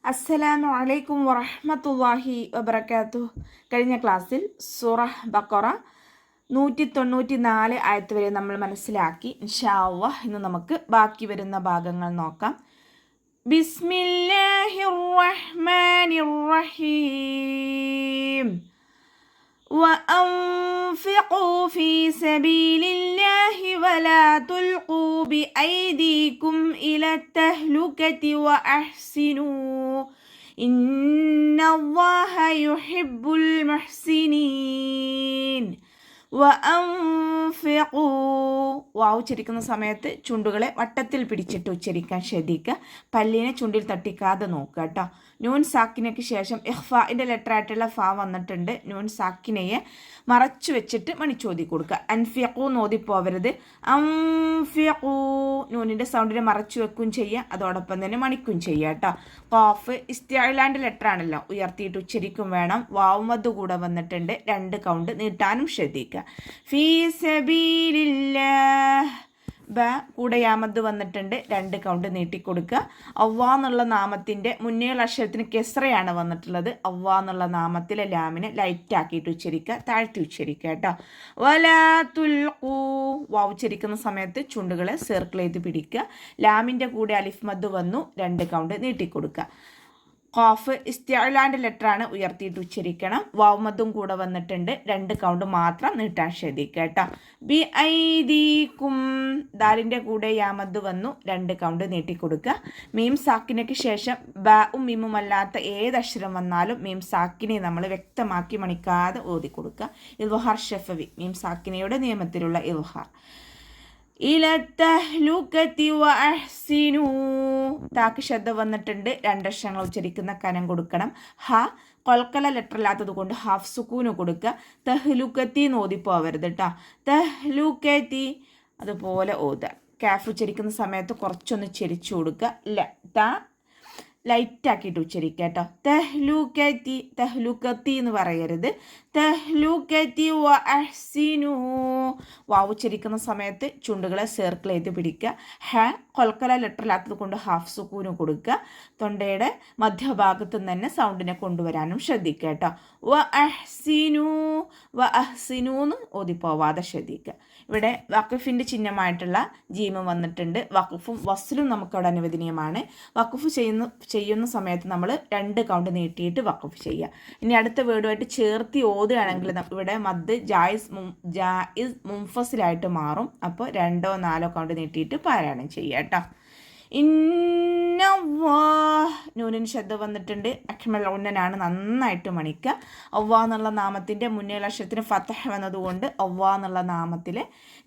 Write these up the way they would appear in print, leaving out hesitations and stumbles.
അസ്സലാമു അലൈക്കും വറഹ്മത്തുള്ളാഹി വബറകാതുഹു. കഴിഞ്ഞ ക്ലാസ്സിൽ സൂറ ബഖറ 194 ആയത്ത് വരെ നമ്മൾ മനസ്സിലാക്കി. ഇൻഷാ അല്ലാഹ് ഇന്ന് നമുക്ക് ബാക്കി വരുന്ന ഭാഗങ്ങൾ നോക്കാം. ബിസ്മില്ലാഹിർ റഹ്മാനിർ റഹീം. وأنفقوا في سبيل الله ولا تلقوا بأيديكم إلى التهلكة وأحسنوا إن الله يحب المحسنين. വാവ് ഉച്ചരിക്കുന്ന സമയത്ത് ചുണ്ടുകളെ വട്ടത്തിൽ പിടിച്ചിട്ട് ഉച്ചരിക്കാൻ ശ്രദ്ധിക്കുക. പല്ലിനെ ചുണ്ടിൽ തട്ടിക്കാതെ നോക്കുക കേട്ടോ. നൂൻ സാക്കിനയ്ക്ക് ശേഷം ഇഖ്ഫാഇൻ്റെ ലെറ്റർ ആയിട്ടുള്ള ഫാ വന്നിട്ടുണ്ട്. നൂൻ സാക്കിനയെ മറച്ചു വെച്ചിട്ട് മണിച്ചോതി കൊടുക്കുക. അൻഫിഖു നോദിപ്പോവരുത്. അംഫിഖു നൂനിൻ്റെ സൗണ്ടിനെ മറച്ചു വെക്കും ചെയ്യുക, അതോടൊപ്പം തന്നെ മണിക്കും ചെയ്യുക കേട്ടോ. ഖാഫ് ഇസ്തിഅലാൻ്റെ ലെറ്റർ ആണല്ലോ, ഉയർത്തിയിട്ട് ഉച്ചരിക്കും വേണം. വാവ് മദ് കൂടെ വന്നിട്ടുണ്ട്, 2 കൗണ്ട് നീട്ടാനും ശ്രദ്ധിക്കുക. ഫീ സബീലില്ലാഹ് ബ കൂടെ യാമദ് വന്നിട്ടുണ്ട്, 2 കൗണ്ട് നീട്ടിക്കൊടുക്കുക. അവ്വാ എന്നുള്ള നാമത്തിൻ്റെ മുന്നേയുള്ള അക്ഷരത്തിന് കെസ്റയാണ് വന്നിട്ടുള്ളത്. അവ്വാ എന്നുള്ള നാമത്തിലെ ലാമിനെ ലൈറ്റ് ആക്കിയിട്ട് ഉച്ചരിക്കുക, താഴ്ത്തി ഉച്ചരിക്കുക കേട്ടോ. വലാ തുൽഖൂ വാവ് ഉച്ചരിക്കുന്ന സമയത്ത് ചുണ്ടുകളെ സർക്കിൾ ചെയ്ത് പിടിക്കുക. ലാമിൻ്റെ കൂടെ അലിഫ് മദ് വന്നു, 2 കൗണ്ട് നീട്ടിക്കൊടുക്കുക. ഖാഫ് ഇസ്തിഅലാൻ്റെ ലെറ്ററാണ്, ഉയർത്തിയിട്ട് ഉച്ചരിക്കണം. വാവ് മദ്ദും കൂടെ വന്നിട്ടുണ്ട്, 2 കൗണ്ട് മാത്രം നീട്ടാൻ ശ്രദ്ധിക്കുക കേട്ടോ. ബി ഐദീകും ദാലിൻ്റെ കൂടെ യാമദ് വന്നു, 2 കൗണ്ട് നീട്ടിക്കൊടുക്കുക. മീം സാക്കിനയ്ക്ക് ശേഷം ബാവും മീമും അല്ലാത്ത ഏതക്ഷരം വന്നാലും മീം സാക്കിനെ നമ്മൾ വ്യക്തമാക്കി മണിക്കാതെ ഓതി കൊടുക്കുക. ഇൽഹാർ ഷഫവി മീം സാക്കിനയുടെ നിയമത്തിലുള്ള ഇൽഹാർ. ഇലത്തഹ്ലുകതി വഅഹ്സിനൂ താക്ക് ശബ്ദ വന്നിട്ടുണ്ട്, 2 അക്ഷരങ്ങൾ ഉച്ചരിക്കുന്ന കനം കൊടുക്കണം. ഹ കൊൽക്കല ലെറ്റർ ഇല്ലാത്തത് കൊണ്ട് ഹാഫ് സുക്കൂന് കൊടുക്കുക. തഹ്ലുകത്തി നോദിപ്പോവരുത് കേട്ടോ. തഹ്ലുകതി അതുപോലെ ഓതുക. കാഫ് ഉച്ചരിക്കുന്ന സമയത്ത് കുറച്ചൊന്ന് ചെരിച്ചു കൊടുക്കുക. ലൈറ്റ് ആക്കിയിട്ട് ഉച്ചരിക്കുക കേട്ടോ. തഹ്ലുകതി തഹ്ലുകത്തി എന്ന് പറയരുത്. തഹ്ലുകതി വഅഹ്സിനൂ വാവ് ഉച്ചരിക്കുന്ന സമയത്ത് ചുണ്ടുകളെ സർക്കിൾ ചെയ്ത് പിടിക്കുക. ഹ കൊൽക്കല ലെറ്റർ ഇല്ലാത്തത് കൊണ്ട് ഹാഫ് സുക്കൂന് കൊടുക്കുക. തൊണ്ടയുടെ മധ്യഭാഗത്ത് തന്നെ സൗണ്ടിനെ കൊണ്ടുവരാനും ശ്രദ്ധിക്കുക കേട്ടോ. വഅഹ്സിനൂ എന്ന് ഓതിപ്പോവാതെ ശ്രദ്ധിക്കുക. ഇവിടെ വഖഫിൻ്റെ ചിഹ്നമായിട്ടുള്ള ജീമ് വന്നിട്ടുണ്ട്. വഖഫും വസ്ലും നമുക്കവിടെ അനുവദനീയമാണ്. വഖഫ് ചെയ്യുന്ന സമയത്ത് നമ്മൾ 2 കൗണ്ട് നീട്ടിയിട്ട് വഖഫ് ചെയ്യുക. ഇനി അടുത്ത വേർഡുമായിട്ട് ചേർത്തി ഓതുകയാണെങ്കിൽ ഇവിടെ മദ് ജായിസ് മുൻഫസിലായിട്ട് മാറും. അപ്പോൾ 2 or 4 കൗണ്ട് നീട്ടിയിട്ട് പാരായണം ചെയ്യുക കേട്ടോ. നൂനിന് ശബ്ദം വന്നിട്ടുണ്ട്, അക്മൽ ഉന്നനാണ്, നന്നായിട്ട് മണിക്കുക. അവ്വാ എന്നുള്ള നാമത്തിൻ്റെ മുന്നേ അക്ഷരത്തിന് ഫതഹ് വന്നതുകൊണ്ട് അവ്വാ എന്നുള്ള നാമത്തിൽ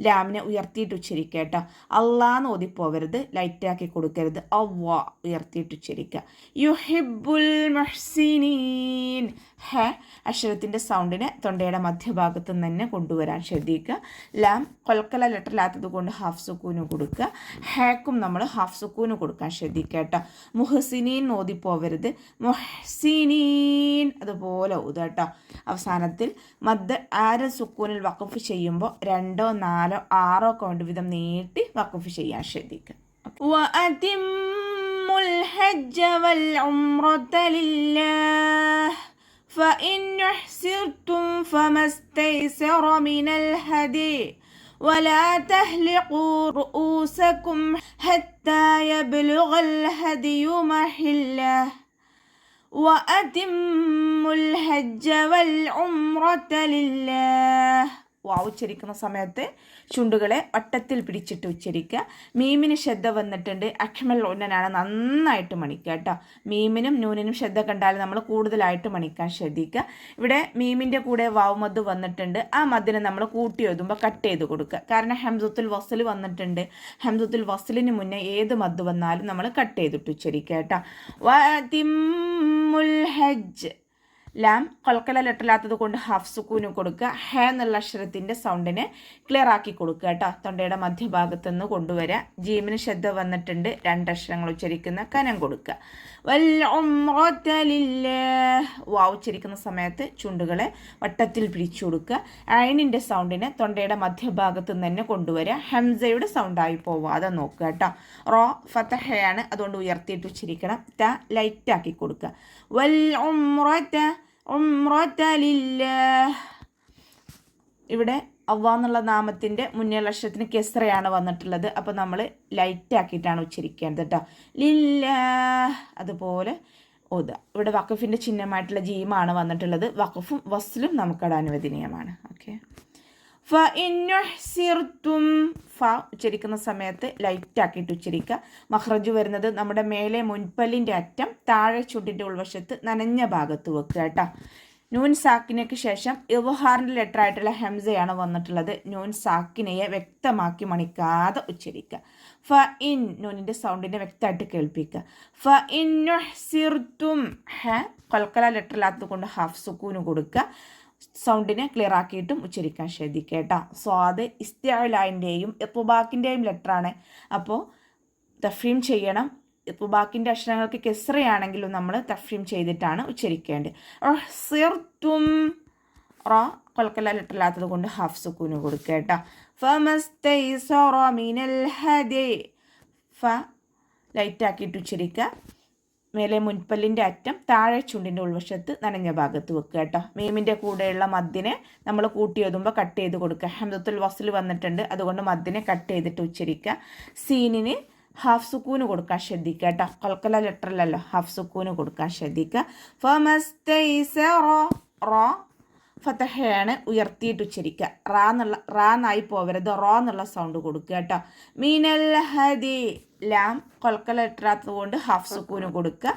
ലാമിനെ ഉയർത്തിയിട്ട് ഉച്ചരിക്കുക കേട്ടോ. അള്ളാന്ന് ഓതിപ്പോവരുത്, ലൈറ്റാക്കി കൊടുക്കരുത്. അവ്വാ ഉയർത്തിയിട്ട് ഉച്ചരിക്കുക. യുഹിബ്ബുൽ മുഹ്സിനീൻ ഹ അക്ഷരത്തിൻ്റെ സൗണ്ടിനെ തൊണ്ടയുടെ മധ്യഭാഗത്ത് തന്നെ കൊണ്ടുവരാൻ ശ്രദ്ധിക്കുക. ലാം കൊൽക്കല ലെറ്റർ ഇല്ലാത്തത് കൊണ്ട് ഹാഫ് സുക്കൂന് കൊടുക്കുക. ഹാക്കും നമ്മൾ ഹാഫ് സുക്കൂന് കൊടുക്കാൻ ശ്രദ്ധിക്കുക കേട്ടോ. മുഹ്സിനീൻ ഓതിപ്പോവരുത്. മുഹ്സിനീൻ അതുപോലെ ഓതുക കേട്ടോ. അവസാനത്തിൽ മദ് ആര സുക്കൂനിൽ വഖഫ് ചെയ്യുമ്പോൾ 2 or 4 or 6 കൗണ്ട് വീതം നീട്ടി വഖഫ് ചെയ്യാൻ ശ്രദ്ധിക്കുക. വഅതിമ്മുൽ ഹജ്ജ വൽ ഉംറത ലില്ലാഹ് فإن أحسرتم فما استيسر من الهدي ولا تهلقوا رؤوسكم حتى يبلغ الهدي محله وأتموا الحج والعمرة لله വാവ് ഉച്ചരിക്കുന്ന സമയത്ത് ചുണ്ടുകളെ വട്ടത്തിൽ പിടിച്ചിട്ട് ഉച്ചരിക്കുക. മീമിന് ശ്രദ്ധ വന്നിട്ടുണ്ട്, അക്മൽ ഉന്നനാണ്, നന്നായിട്ട് മണിക്കുക കേട്ടോ. മീമിനും നൂനിനും ശ്രദ്ധ കണ്ടാൽ നമ്മൾ കൂടുതലായിട്ട് മണിക്കാൻ ശ്രദ്ധിക്കുക. ഇവിടെ മീമിൻ്റെ കൂടെ വാവ് മദ് വന്നിട്ടുണ്ട്. ആ മദ്ദിനെ നമ്മൾ കൂട്ടി എഴുതുമ്പോൾ കട്ട് ചെയ്ത് കൊടുക്കുക. കാരണം ഹംസത്തുൽ വസ്ൽ വന്നിട്ടുണ്ട്. ഹംസത്തുൽ വസ്ലിന് മുന്നേ ഏത് മദ് വന്നാലും നമ്മൾ കട്ട് ചെയ്തിട്ട് ഉച്ചരിക്കുക കേട്ടോ. വഅതിമ്മുൽ ഹജ്ജ് ലാം കൊൽക്കല ലെറ്ററില്ലാത്തത് കൊണ്ട് ഹാഫ് സുക്കൂന് കൊടുക്കുക. ഹ എന്നുള്ള അക്ഷരത്തിൻ്റെ സൗണ്ടിനെ ക്ലിയർ ആക്കി കൊടുക്കുക കേട്ടോ. തൊണ്ടയുടെ മധ്യഭാഗത്ത് നിന്ന് കൊണ്ടുവരിക. ജീമിന് ശ്രദ്ധ വന്നിട്ടുണ്ട്, 2 അക്ഷരങ്ങൾ ഉച്ചരിക്കുന്ന കനം കൊടുക്കുക. വാവ് ഉച്ചരിക്കുന്ന സമയത്ത് ചുണ്ടുകളെ വട്ടത്തിൽ പിടിച്ചു കൊടുക്കുക. ഐനിൻ്റെ സൗണ്ടിനെ തൊണ്ടയുടെ മധ്യഭാഗത്ത് നിന്ന് തന്നെ കൊണ്ടുവരിക. ഹംസയുടെ സൗണ്ടായി പോവാതെ നോക്കുക കേട്ടോ. റോ ഫതഹയാണ്, അതുകൊണ്ട് ഉയർത്തിയിട്ട് ഉച്ചരിക്കണം. ത ലൈറ്റാക്കി കൊടുക്കുക. ഇവിടെ അള്ളാഹ് എന്നുള്ള നാമത്തിൻ്റെ മുന്നേ അക്ഷരത്തിന് കെസ്റയാണ് വന്നിട്ടുള്ളത്. അപ്പോൾ നമ്മൾ ലൈറ്റാക്കിയിട്ടാണ് ഉച്ചരിക്കേണ്ടത് കേട്ടോ. ലില്ലാഹ് അതുപോലെ ഓതുക. ഇവിടെ വഖഫിൻ്റെ ചിഹ്നമായിട്ടുള്ള ജീമാണ് വന്നിട്ടുള്ളത്. വഖഫും വസ്ലും നമുക്കവിടെ അനുവദനീയമാണ്. ഓക്കെ. ഫ ഇന്നുഹ്സിർതും ഫ ഉച്ചരിക്കുന്ന സമയത്ത് ലൈറ്റാക്കിയിട്ട് ഉച്ചരിക്കുക. മഖ്റജ് വരുന്നത് നമ്മുടെ മേലെ മുൻപല്ലിൻ്റെ അറ്റം താഴെ ചുണ്ടിൻ്റെ ഉൾവശത്ത് നനഞ്ഞ ഭാഗത്ത് വെക്കുക കേട്ടോ. നൂൻ സാക്കിനയ്ക്ക് ശേഷം ഇവഹാറിൻ്റെ ലെറ്റർ ആയിട്ടുള്ള ഹംസയാണ് വന്നിട്ടുള്ളത്. നൂൻ സാക്കിനയെ വ്യക്തമാക്കി മണിക്കാതെ ഉച്ചരിക്കുക. ഫ ഇൻ നൂനിൻ്റെ സൗണ്ടിനെ വ്യക്തമായിട്ട് കേൾപ്പിക്കുക. ഫ ഇന്നുഹ്സിർതും ഹ കൊൽക്കല ലെറ്റർ ഇല്ലാത്തത് കൊണ്ട് ഹാഫ് സുക്കൂന് കൊടുക്കുക. സൗണ്ടിനെ ക്ലിയർ ആക്കിയിട്ടും ഉച്ചരിക്കാൻ ശ്രദ്ധിക്കുക കേട്ടോ. സ്വാദ് ഇസ്തിഅലാൻ്റെയും ഇത്ബാക്കിൻ്റെയും ലെറ്ററാണ്. അപ്പോൾ തഫ്രീം ചെയ്യണം. ഇത്ബാക്കിൻ്റെ അക്ഷരങ്ങൾക്ക് കെസ്റയാണെങ്കിലും നമ്മൾ തഫ്രീം ചെയ്തിട്ടാണ് ഉച്ചരിക്കേണ്ടത്. സിർതും റ കൊൽക്കല ലെറ്റർ ഇല്ലാത്തത് കൊണ്ട് ഹാഫ് സുക്കൂന് കൊടുക്കുക കേട്ടോ. ഫമസ്തൈസറ മിനൽ ഹദി ഫ ലൈറ്റാക്കിയിട്ട് ഉച്ചരിക്കുക. മേലെ മുൻപല്ലിൻ്റെ അറ്റം താഴെ ചുണ്ടിൻ്റെ ഉൾവശത്ത് നനഞ്ഞ ഭാഗത്ത് വെക്കുക കേട്ടോ. മീമിൻ്റെ കൂടെയുള്ള മദ്ദിനെ നമ്മൾ കൂട്ടി എഴുതുമ്പോൾ കട്ട് ചെയ്ത് കൊടുക്കുക. ഹംസത്തുൽ വസ്ൽ വന്നിട്ടുണ്ട്, അതുകൊണ്ട് മദ്ദിനെ കട്ട് ചെയ്തിട്ട് ഉച്ചരിക്കുക. സീനിന് ഹാഫ് സുക്കൂന് കൊടുക്കാൻ ശ്രദ്ധിക്കുക കേട്ടോ. കൊൽക്കല ലെറ്ററിലല്ലോ, ഹാഫ് സുക്കൂന് കൊടുക്കാൻ ശ്രദ്ധിക്കുക. റോ ഫതഹയാണ്, ഉയർത്തിയിട്ട് ഉച്ചരിക്കുക. റാ എന്നായി പോവരുത്, റോ എന്നുള്ള സൗണ്ട് കൊടുക്കുക കേട്ടോ. മീനൽ ഹദി ലാം കൊൽക്കല ലെറ്റർ ആയതുകൊണ്ട് ഹാഫ് സുക്കൂന് കൊടുക്കുക.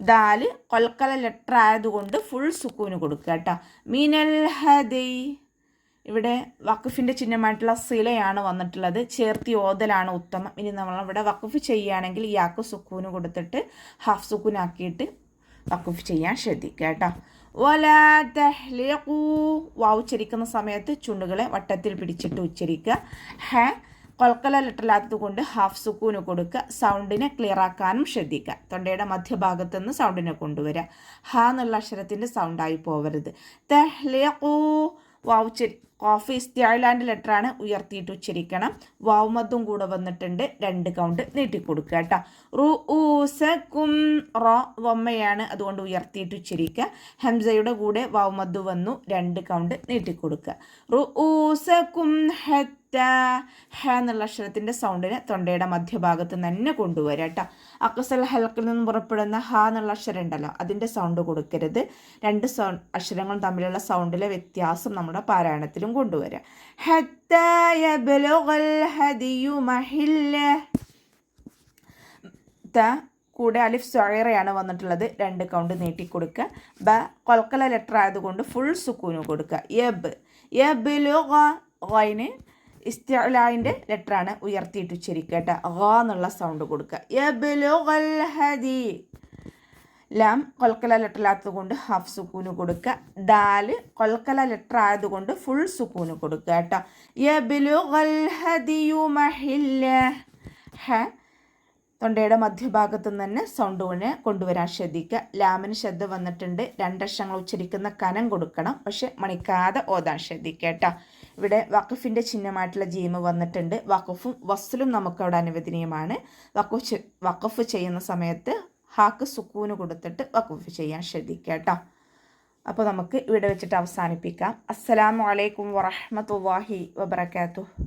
ദാല് കൊൽക്കല ലെറ്റർ ആയതുകൊണ്ട് ഫുൾ സുക്കൂന് കൊടുക്കുക കേട്ടോ. മീനൽ ഹദി ഇവിടെ വഖഫിൻ്റെ ചിഹ്നമായിട്ടുള്ള സിലയാണ് വന്നിട്ടുള്ളത്. ചേർത്തി ഓതലാണ് ഉത്തമം. ഇനി നമ്മളിവിടെ വഖഫ് ചെയ്യുകയാണെങ്കിൽ യാക്ക് സുക്കൂന് കൊടുത്തിട്ട് ഹാഫ് സുക്കൂനാക്കിയിട്ട് വഖഫ് ചെയ്യാൻ ശ്രദ്ധിക്കുക കേട്ടോ. വലാ തഹ്ലിഖൂ വാവ് ഉച്ചരിക്കുന്ന സമയത്ത് ചുണ്ടുകളെ വട്ടത്തിൽ പിടിച്ചിട്ട് ഉച്ചരിക്കുക. ഹ കൊൽക്കല ലെറ്ററില്ലാത്തത് കൊണ്ട് ഹാഫ് സുക്കൂന് കൊടുക്കുക. സൗണ്ടിനെ ക്ലിയർ ആക്കാനും ശ്രദ്ധിക്കുക. തൊണ്ടയുടെ മധ്യഭാഗത്ത് നിന്ന് സൗണ്ടിനെ കൊണ്ടുവരിക. ഹ എന്നുള്ള അക്ഷരത്തിൻ്റെ സൗണ്ടായി പോവരുത്. തഹ്ലിഖൂ വാവ് കോഫ് ഇസ്തിഅലാൻ്റെ ലെറ്ററാണ്, ഉയർത്തിയിട്ട് ഉച്ചരിക്കണം. വാവ് മദ്ദും കൂടെ വന്നിട്ടുണ്ട്, 2 കൗണ്ട് നീട്ടിക്കൊടുക്കുക കേട്ടോ. റുഊസകും റ വമ്മയാണ്, അതുകൊണ്ട് ഉയർത്തിയിട്ട് ഉച്ചരിക്കുക. ഹംസയുടെ കൂടെ വാവ് മദ്ദു വന്നു, 2 കൗണ്ട് നീട്ടിക്കൊടുക്കുക. റുഊസകും ഹത്ത ഹ എന്നുള്ള അക്ഷരത്തിൻ്റെ സൗണ്ടിനെ തൊണ്ടയുടെ മധ്യഭാഗത്ത് തന്നെ കൊണ്ടുവരിക കേട്ടോ. അക്സൽ ഹൽക്കിൽ നിന്നും പുറപ്പെടുന്ന ഹ എന്നുള്ള അക്ഷരം ഉണ്ടല്ലോ, അതിൻ്റെ സൗണ്ട് കൊടുക്കരുത്. 2 അക്ഷരങ്ങളും തമ്മിലുള്ള സൗണ്ടിലെ വ്യത്യാസം നമ്മുടെ പാരായണത്തിലും കൊണ്ടുവരിക. ഹത്താ യബ്ലുഗൽ ഹദിയു മഹില്ലഹ് ത കൂടെ അലിഫ് സ്വൈറയാണ് വന്നിട്ടുള്ളത്, 2 കൗണ്ട് നീട്ടിക്കൊടുക്കുക. ബ കൊൽക്കല ലെറ്റർ ആയതുകൊണ്ട് ഫുൾ സുക്കൂന് കൊടുക്കുക. യബ്ലുഗ ഗൈന് ഇസ്തിഅലാൻ്റെ ലെറ്ററാണ്, ഉയർത്തിയിട്ട് ഉച്ചരിക്കുക കേട്ടോ. ഗ എന്നുള്ള സൗണ്ട് കൊടുക്കുക. യബ്ലുഗൽ ഹദി ലാം കൊൽക്കല ലെറ്റർ ഇല്ലാത്തത് കൊണ്ട് ഹാഫ് സുക്കൂന് കൊടുക്കുക. ദാല് കൊൽക്കല ലെറ്റർ ആയതുകൊണ്ട് ഫുൾ സുക്കൂന് കൊടുക്കുക കേട്ടോ. യബ്ലുഗൽ ഹദിയു മഹില്ലഹ് ഹ തൊണ്ടയുടെ മധ്യഭാഗത്തു നിന്ന് തന്നെ സൗണ്ടിനെ കൊണ്ടുവരാൻ ശ്രദ്ധിക്കുക. ലാമിന് ശ്രദ്ധ വന്നിട്ടുണ്ട്, 2 അക്ഷരങ്ങൾ ഉച്ചരിക്കുന്ന കനം കൊടുക്കണം, പക്ഷെ മണിക്കാതെ ഓതാൻ ശ്രദ്ധിക്കുക കേട്ടോ. ഇവിടെ വഖഫിൻ്റെ ചിഹ്നമായിട്ടുള്ള ജീമ് വന്നിട്ടുണ്ട്. വഖഫും വസ്ലും നമുക്കവിടെ അനുവദനീയമാണ്. വഖഫ് ചെയ്യുന്ന സമയത്ത് ഹാക്ക് സുക്കൂന് കൊടുത്തിട്ട് വഖഫ് ചെയ്യാൻ ശ്രദ്ധിക്കുക കേട്ടോ. അപ്പോൾ നമുക്ക് ഇവിടെ വെച്ചിട്ട് അവസാനിപ്പിക്കാം. അസ്സലാമു അലൈക്കും വറഹ്മത്തുള്ളാഹി വബറകാതുഹു.